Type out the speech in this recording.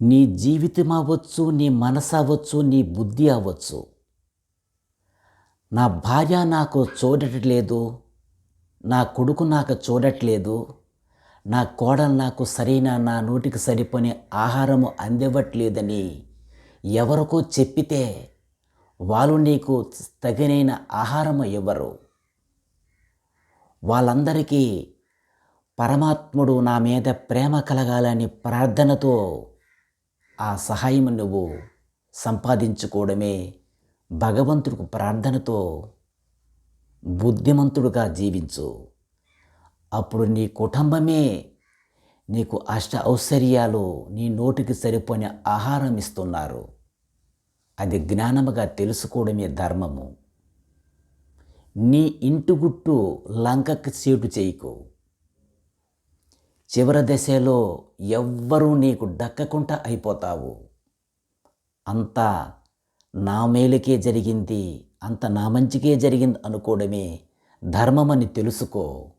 నీ జీవితం అవ్వచ్చు, నీ మనసు అవ్వచ్చు, నీ బుద్ధి అవ్వచ్చు. నా భార్య నాకు చూడట్లేదు, నా కొడుకు నాకు చూడట్లేదు, నా కోడలు నాకు సరైన నా నోటికి సరిపోని ఆహారము అందివ్వట్లేదని ఎవరికో చెప్పితే వాళ్ళు నీకు తగినైన ఆహారము ఇవ్వరు. వాళ్ళందరికీ పరమాత్ముడు నా మీద ప్రేమ కలగాలని ప్రార్థనతో ఆ సహాయం నువ్వు సంపాదించుకోవడమే. భగవంతుడికి ప్రార్థనతో బుద్ధిమంతుడుగా జీవించు. అప్పుడు నీ కుటుంబమే నీకు అష్ట ఐశ్వర్యాలు, నీ నోటికి సరిపోయిన ఆహారం ఇస్తున్నారు. అది జ్ఞానముగా తెలుసుకోవడమే ధర్మము. నీ ఇంటి గుట్టు లంకకి చేటు చేయకు. చివరి దశలో ఎవ్వరూ నీకు దక్కకుండా అయిపోతావు. అంతా నా మేలుకే జరిగింది, అంత నా మంచికే జరిగింది అనుకోవడమే ధర్మమని తెలుసుకో.